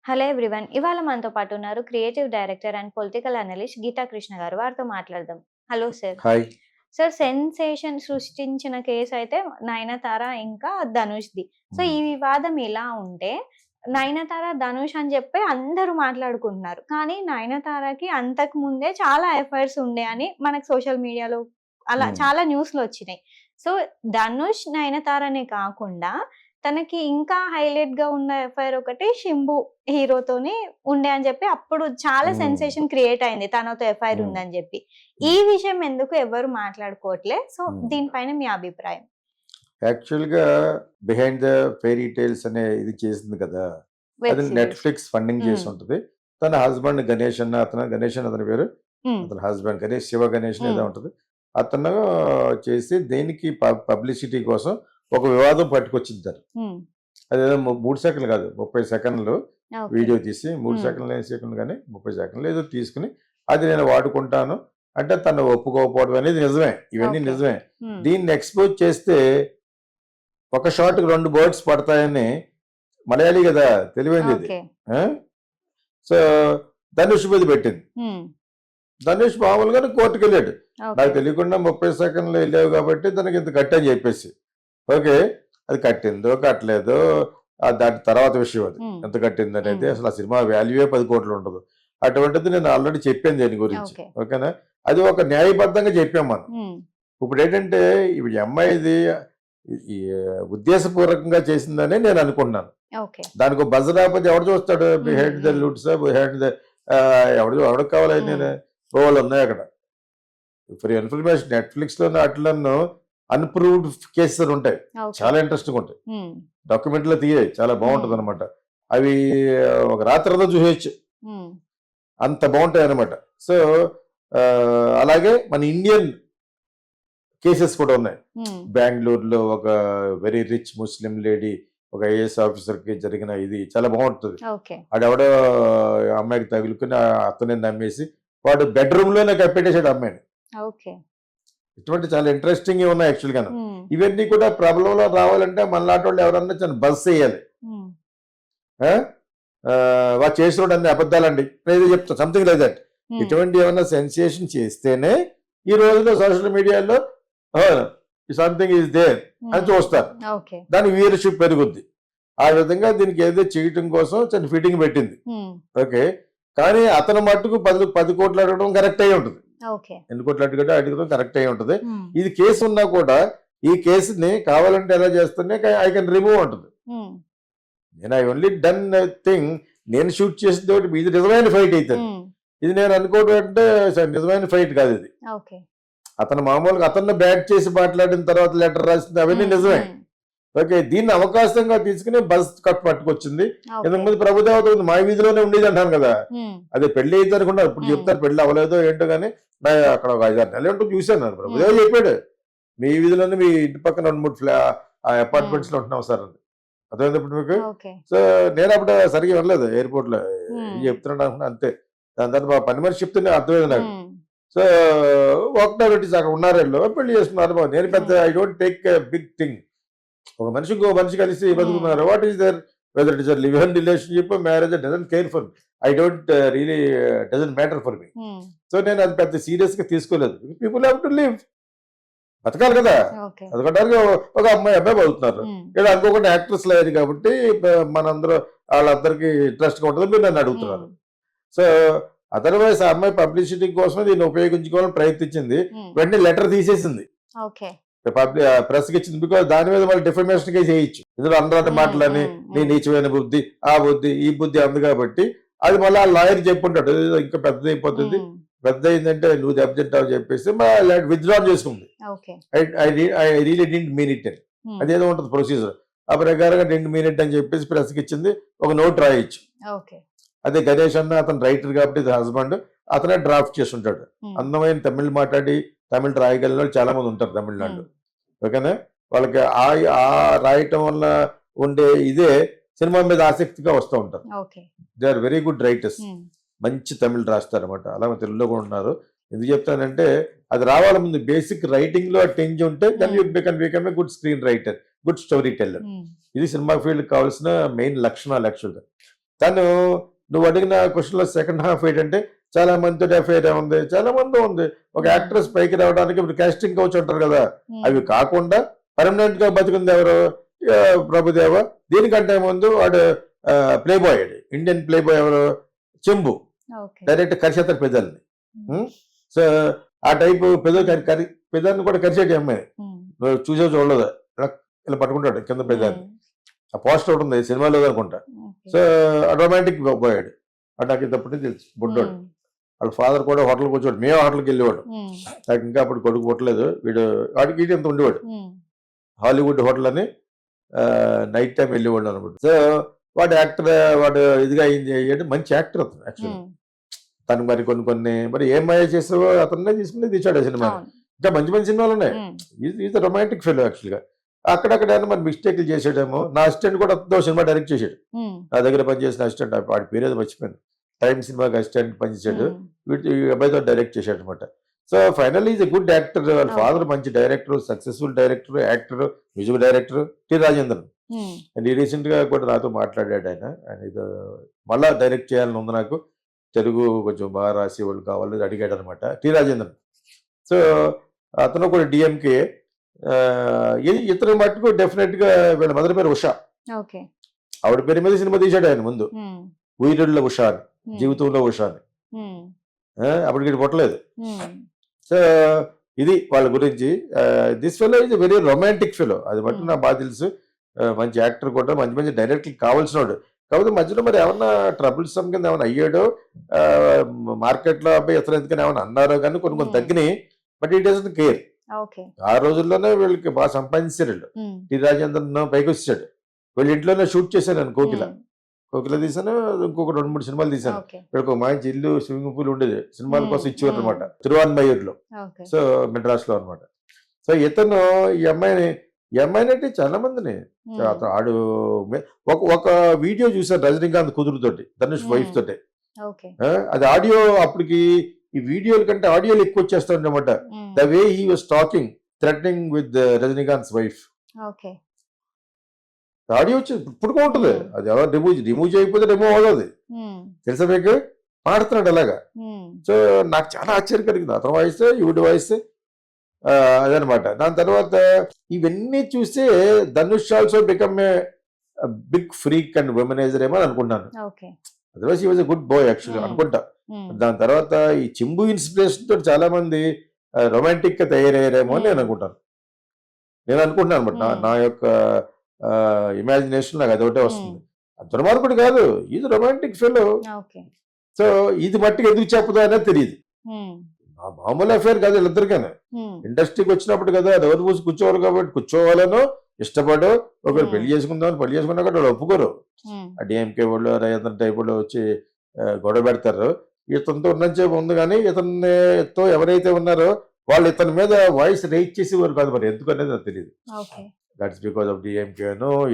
Hello everyone. ఇవాళ మనతో పాటు ఉన్నారు creative director and political analyst Geetha Krishna garu. వారితో మాట్లాడదాం. Hello sir. Hi. Sir, sensation సృష్టించిన కేస్ అయితే నయనతార ఇంకా ధనుష్‌ది. సో, హ్మ్. ఈ వివాదం ఇలా ఉంటే నయనతార, ధనుష్ అని చెప్పి అందరూ మాట్లాడుకుంటున్నారు. కానీ నయనతారకి అంతకు ముందే చాలా ఎఫైర్స్ ఉండే అని మనకు సోషల్ మీడియాలో అలా హ్మ్. చాలా న్యూస్‌లొచ్చినాయి. సో, ధనుష్, నయనతారనే కాకుండా తనకి ఇంకా హైలైట్‌గా ఉన్న ఎఫ్ఐఆర్ ఒకటి 'శింబు' హీరోతోని ఉండే అని చెప్పి అప్పుడు చాలా హ్మ్. సెన్సేషన్ క్రియేట్ అయింది. తనతో ఎఫ్ఐఆర్ హ్మ్. ఉందని చెప్పి. ఈ హ్మ్. విషయం ఎందుకు ఎవ్వరు మాట్లాడుకోవట్లే. సో, హ్మ్. దీనిపైన మీ అభిప్రాయం? యాక్చువల్‌గా 'బిహైండ్ ద ఫెయిరీ టేల్స్' అనే ఇది చేసింది కదా! వెబ్ అది సీరీస్. నెట్‌ఫ్లిక్స్ ఫండింగ్ హ్మ్. చేసుంటది. తన హస్బెండ్ గణేష్ గణేష్ అని అతని పేరు. హ్మ్. అతని హస్బెండ్ గణేష్, శివ గణేష్ హ్మ్. ఏదో ఉంటది. అతను చేసి దేనికి పబ్లిసిటీ కోసం ఒక వివాదం పట్టుకొచ్చింది తను. హ్మ్. అదేదో 3 సెకన్లు కాదు, 30 సెకన్లు ఓకే. వీడియో తీసి 3 హ్మ్. సెకన్లు, 5 సెకన్లు గాని 30 సెకన్లు ఏదో తీసుకొని అది నేను వాడుకుంటాను అంటే తను ఒప్పుకోకపోవడం అనేది నిజమే. ఇవన్నీ ఓకే. నిజమే. హ్మ్. దీన్ని ఎక్స్‌పోజ్ చేస్తే ఒక షాట్‌కి 2 బర్డ్స్ పడతాయని మలయాళీ గదా! తెలివైందిది. ఓకే. ఆ! సో, ధనుష్ మీద పెట్టింది. హ్మ్. ధనుష్ మామూలుగానే కోర్ట్‌కెళ్ళాడు. నాకు ఓకే. తెలియకుండా 30 సెకన్లు ఎళ్ళావు కాబట్టి తనకింత కట్టని చెప్పేసి. ఓకే. అది కట్టిందో, కట్టలేదో దాని తర్వాత విషయం అది. హ్మ్. ఎంత కట్టిందనేది హ్మ్. అసలు ఆ సినిమా వాల్యూయే 10,00,00,000 ఉండదు. అటువంటిది నేను ఆల్రెడీ చెప్పాను దీని గురించి. ఓకే. ఓకేనా? అది ఒక న్యాయబద్ధంగా చెప్పాం మనం. హ్మ్. ఇప్పుడేంటంటే ఇప్పుడు ఈ అమ్మాయిది ఈ ఉద్దేశపూర్వకంగా చేసిందనే నేను అనుకుంటున్నాను. ఓకే. దానికో బజ్ రాకపోతే ఎవడు చూస్తాడు? హ్మ్. బిహైండ్ ద హ్మ్. లుడ్స్, బిహైండ్ ద ఎవడికి కావాలి హ్మ్. నేను బోలెడున్నాయి అక్కడ. ఫర్ ఇన్ఫర్మేషన్ నెట్‌ఫ్లిక్స్‌లోను ఆటిల్లోను అన్‌ప్రూవ్డ్ కేసెస్ ఉంటాయి. ఓకే. చాలా ఇంట్రెస్టింగ్‌గా ఉంటాయి. హ్మ్. డాక్యుమెంటరీలో తీయాయి. చాలా హ్మ్. బావుంటదనమాట. అవి ఒక రాత్రంతా చూసేయొచ్చు. హ్మ్. అంత బావుంటాయనమాట. సో, అలాగే మన ఇండియన్ కేసెస్ కూడా ఉన్నాయి. హ్మ్. బెంగుళూరులో ఒక వెరీ రిచ్ ముస్లిం లేడీ ఒక ఐఏఎస్ ఆఫీసర్‌కి జరిగిన ఇది చాలా బావుంటది. ఓకే. ఆడెవడో అమ్మాయికి తగులుకొని అతనే నమ్మేసి వాడు బెడ్‌రూమ్‌లోనే కప్పెట్టేసాడు అమ్మాయిని. ఓకే. ఇటువంటి చాలా ఇంట్రెస్టింగ్‌గా ఉన్నాయి యాక్చువల్‌గాను. హ్మ్. ఇవన్నీ కూడా ప్రబలంలో రావాలంటే మనలాంటోళ్ళు ఎవరన్నా చిన్న బజ్ చేయాలి. హ్మ్. ఆ! వాడు చేసినోడు అన్ని అబద్ధాలండి. నేనేదో చెప్తా సంథింగ్ లైక్ థట్. హ్మ్. ఇటువంటి ఏమన్నా సెన్సేషన్ చేస్తేనే ఈ రోజుల్లో సోషల్ మీడియాలో ఆ! సంథింగ్ ఈస్ దేర్ అని హ్మ్. చూస్తారు. ఓకే. దానికి వ్యూయర్‌షిప్ పెరుగుద్ది. ఆ విధంగా దీనికి ఏదో చేయటం కోసం చిన్న ఫిట్టింగ్ పెట్టింది. హ్మ్. ఓకే. కానీ అతను మట్టుకు 10,00,00,000 అడగడం కరెక్ట్ అయ్యి ఉంటది. ఓకే. ఎన్ని కోట్లు అడిగాడో అడగడం కరెక్ట్ అయ్యి ఉంటది. హ్మ్. ఇది కేసు ఉన్నా కూడా ఈ కేసుని కావాలంటే ఎలా చేస్తేనే ఐ కెన్ రిమూవ్ అంటది. హ్మ్. నేను ఐ ఓన్లీ డన్ థింగ్ నేను షూట్ చేసింది ఒకటి ఇది నిజమైన ఫైట్ అయితది. హ్మ్. ఇది నేను అనుకోవడం అంటే నిజమైన ఫైట్ కాదు ఇది. ఓకే. అతను మామూలుగా అతన్ని బ్యాట్ చేసి మాట్లాడిన తర్వాత లెటర్ రాసింది అవన్నీ హ్మ్. నిజమే. హ్మ్. ఓకే. దీన్ని అవకాశంగా తీసుకొని బస్ కట్ పట్టుకొచ్చింది. ఓకే. ఇంతకుముందు ప్రభుదేవత ఉంది. మా వీధిలోనే ఉండేది అంటాను కదా! హ్మ్. అదే పెళ్లి అయింది అనుకున్నారు. ఇప్పుడు హ్మ్. చెప్తారు పెళ్లి అవ్వలేదో ఏంటో గాని అక్కడ ఒక 5, 6 నెలలు ఉంటూ చూసాను నేను. ప్రభుదేవ హ్మ్. చెప్పాడు. మీ వీధిలోనే మీ ఇంటి పక్కన 2, 3 హ్మ్. అపార్ట్మెంట్స్‌లో ఉంటున్నాం సార్ అని. అర్థమైందా ఇప్పుడు మీకు? ఓకే. సో, నేనప్పుడు సరిగ్గా వినలేదు ఎయిర్‌పోర్ట్‌లో. ఏం హ్మ్. చెప్తున్నాడు అనుకున్నా అంతే. దాని తర్వాత మా పని మనిషి చెప్తేనే అర్థమైంది నాకు. హ్మ్. సో, ఒకటో రెండో అక్కడ ఉన్నారీళ్ళు. పెళ్లి చేసుకున్నారు. నేను పెద్ద hmm. I don't take a big thing. ఒక మనిషి ఇంకో మనిషి కలిసి హ్మ్. బతుకుతున్నారు. What is there? Whether it is a live in relationship, marriage doesn't care for me. I don't really doesn't matter for me. Hmm. So, నేను అది పెద్ద సీరియస్‌గా తీసుకోలేదు. People have to live. బతకాలి కదా! ఓకే. బతకడానికి ఒక అమ్మాయి, అబ్బాయి బతుకుతున్నారు. హ్మ్. ఈడ అనుకోకుండా యాక్ట్రెస్‌లు అయ్యారు కాబట్టి మనందరూ ఆళ్ళందరికీ ఇంట్రెస్ట్‌గా ఉంటదని మీరు నన్ను హ్మ్. అడుగుతున్నారు. సో, అదర్‌వైస్ ఆ అమ్మాయి పబ్లిసిటీ కోసమే దీన్ని ఉపయోగించుకోవాలని ప్రయత్నించింది. హ్మ్. వెంటనే లెటర్ తీసేసింది. ఓకే. ప్రెస్‌కి ఇచ్చింది. బికాజ్ దాని మీద మళ్ళీ డిఫమేషన్ కేస్ ఏయొచ్చు. ఇందులో అనరాని హ్మ్. మాటలని, హ్మ్. నీ హ్మ్. నీచమైన బుద్ధి, ఆ బుద్ధి, ఈ బుద్ధి అంది కాబట్టి అది మళ్ళీ ఆ లాయర్ చెప్పుంటాడు. "ఇదేదో ఇంకా పెద్దదైపోతుంది. హ్మ్. పెద్దయిందంటే నువ్వు దెబ్బతింటావు" అని చెప్పేసి విత్‌డ్రా చేసుకుంది. Okay. I really didn't mean it అని. హ్మ్. అదేదో ఉంటది ప్రొసీజర్. ఆ ప్రకారంగా డిడ్ంట్ మీన్ ఇట్ అని చెప్పేసి ప్రెస్‌కి ఇచ్చింది. ఒక నోట్ రాయొచ్చు. ఓకే. అదే గణేష్ అన్న అతను రైటర్ కాబట్టి ఇది హస్బెండ్. అతనే డ్రాఫ్ట్ చేసుంటాడు. హ్మ్. అందమైన తమిళ్ మాట్లాడి, తమిళ్ రాయగలిగినోళ్ళు చాలా మంది ఉంటారు హ్మ్. తమిళనాడులో. ఓకేనా? వాళ్ళకి రాయటం వల్ల ఉండే ఇదే సినిమా మీద ఆసక్తిగా వస్తూ ఉంటారు. Okay. They are very good writers. Hmm. మంచి తమిళ్ రాస్తారనమాట. అలాగే తెలుగులో కూడా ఉన్నారు. ఎందుకు చెప్తానంటే అది రావాలి ముందు బేసిక్ రైటింగ్‌లో ఆ టెంజ్ ఉంటే దెన్ యూ హ్మ్. Become a good screen writer, good story teller. హ్మ్. ఇది సినిమా ఫీల్డ్‌కి కావాల్సిన మెయిన్ లక్షణాలు యాక్చువల్‌గా. తను నువ్వు అడిగిన క్వశ్చన్లో సెకండ్ హాఫ్ ఏంటంటే చాలా మందితో అఫైర్ ఉంది, చాలా మంది ఉంది. ఒక యాక్ట్రెస్ పైకి రావడానికి ఇప్పుడు కాస్టింగ్ కౌచ్ అంటారు కదా, అవి కాకుండా పర్మనెంట్ గా బతికింది ఎవరు? ప్రభుదేవ. దీనికంటే ముందు వాడు play boy, Indian play boy ఎవరు? చెంబు. డైరెక్ట్ కరిచేస్తారు పెద్దల్ని. సో ఆ టైపు పెదాన్ని కూడా కరిచేటి అమ్మాయి నువ్వు చూడలేదు, ఇలా పట్టుకుంటాడు కింద పెదాన్ని. ఆ పోస్టర్ ఒకటి ఉంది సినిమాలో అనుకుంటా. సో రొమాంటిక్ పోయాడు. అంటే నాకు ఇంతప్పటి తెలుసు బుడ్డోడు. వాళ్ళ ఫాదర్ కూడా హోటల్కి వచ్చేవాడు, మేము హోటల్కి వెళ్ళేవాడు. నాకు ఇంకా అప్పుడు కొడుకు పుట్టలేదు. వాడికి ఇంత ఉండేవాడు. హాలీవుడ్ హోటల్ అని నైట్ టైం వెళ్ళేవాడు అనమాట. సో వాడు యాక్టర్, వాడు ఇదిగా అయ్యాడు, మంచి యాక్టర్ అతను యాక్చువల్లీ. తను మరి కొన్ని మరి ఏం మాయ చేసావో అతన్నే తీసుకుని తీసాడు ఆ సినిమా. ఇంకా మంచి మంచి సినిమాలు ఉన్నాయి. ఈజ్ రొమాంటిక్ ఫిల్మ్ యాక్చువల్గా. అక్కడక్కడ మరి మిస్టేక్లు చేసాడేమో. నా అసిస్టెంట్ కూడా అతను సినిమా డైరెక్ట్ చేశాడు. నా దగ్గర పనిచేసిన అసిస్టెంట్, వాడి పేరు ఏదో మర్చిపోయింది. టైమ్ సినిమాకి అసిస్టెంట్ పనిచేశాడు. ఈ అబ్బాయితో డైరెక్ట్ చేశాడు అనమాట. So finally is a good actor. వాళ్ళ ఫాదర్ మంచి director, successful director, actor, music director T Rajendran. And recent గా కూడా నాతో మాట్లాడాడు ఆయన ఇది మళ్ళా డైరెక్ట్ చేయాలని ఉంది నాకు, తెలుగు కొంచెం బాగా రాసే వాళ్ళు కావాలని అడిగాడు అనమాట టి రాజేంద్రన్. సో అతను కూడా డిఎంకే. ఇతను మట్టుకు డెఫినెట్ గా వీళ్ళ మదర్ పేరు ఉషా. ఆవిడ పేరు మీద సినిమా తీశాడు ఆయన ముందు, ఉయిరుళ్ళ ఉషా అని, జీవితంలో ఉషా అని. అప్పటికి పుట్టలేదు. సో ఇది వాళ్ళ గురించి. This fellow is very romantic fellow, అది మటు నాకు బాగా తెలుసు. మంచి యాక్టర్ కూడా, మంచి మంచి డైరెక్టర్ కావాల్సిన వాడు. కాకపోతే మధ్యలో మరి ఏమన్నా ట్రబుల్సమ్ కింద ఏమైనా అయ్యాడో, మార్కెట్లో అబ్బాయి ఇతను ఎందుకని ఏమైనా అన్నారో కానీ కొన్ని తగ్గినాయి. But it doesn't care. ఆ రోజుల్లోనే వీళ్ళకి బాగా సంపాదించారు వీళ్ళు. టి రాజేంద్రన్ పైకి వచ్చాడు. వీళ్ళ ఇంట్లోనే షూట్ చేశాను నేను కోకిల తీసాను, ఇంకొక 2-3 సినిమాలు తీశాను. వీళ్ళకి ఒక మంచి ఇల్లు, స్విమ్మింగ్ పూల్ ఉండేది, సినిమాల కోసం ఇచ్చేవారు అనమాట తిరువాన్మయూర్లో. సో మెడ్రాస్ లో అనమాట. సో ఇతను ఈ అమ్మాయిని అంటే చాలా మందిని ఆడు ఒక వీడియో చూసారు రజనీకాంత్ కూతురుతోటి, ధనుష్ వైఫ్ తోటి. అది ఆడియో, అప్పటికి ఈ వీడియోల కంటే ఆడియోలు ఎక్కువ వచ్చేస్తాడు అనమాట. The way he was talking, threatening with Rajinikanth wife. Audio వచ్చి ఇప్పుడు ఉంటుంది. అది ఎవరు రిమూవ్ చేయకపోతే రిమూవ్ అవుతుంది, తెలుసా మీకు? మాడుతున్నాడు అలాగా. సో నాకు చాలా ఆశ్చర్యం కలిగింది. అతని వాయిస్, ఈవిడ వాయిస్, అదనమాట. దాని తర్వాత ఇవన్నీ చూస్తే Dhanush also become a big freak and womaniser ఏమో అనుకుంటున్నాను. Otherwise he was a good boy actually అనుకుంటా. దాని తర్వాత ఈ చెంబు ఇన్స్పిరేషన్ తోటి చాలా మంది రొమాంటిక్ గా తయారయ్యారేమో అని నేను అనుకుంటున్నాను అనమాట. నా యొక్క ఇమాజినేషన్ నాకు అదొకటే వస్తుంది. దుర్మార్గుడు కాదు, ఇది రొమాంటిక్ ఫెలో. సో ఇది మట్టికి ఎందుకు చెప్పదు అనేది తెలియదు. మామూలు అఫేర్ కాదు వీళ్ళిద్దరికైనా. ఇండస్ట్రీకి వచ్చినప్పుడు కదా ఎవరు పూసి కూర్చోవాలి కాబట్టి కూర్చోవాలనో ఇష్టపడో, ఒకవేళ పెళ్లి చేసుకుందామని పెళ్లి చేసుకున్నా కూడా వాళ్ళు ఒప్పుకోరు. ఆ డిఎంకే వాళ్ళు, రైతు టైప్ వాళ్ళు వచ్చి గొడవ పెడతారు. ఇతనితో ఉన్నంచేపు ఉంది కానీ ఇతనితో ఎవరైతే ఉన్నారో వాళ్ళు ఇతని మీద వాయిస్ రైజ్ చేసేవారు కాదు. మరి ఎందుకు అనేది నాకు తెలియదు. That's because of డిఎంకేనో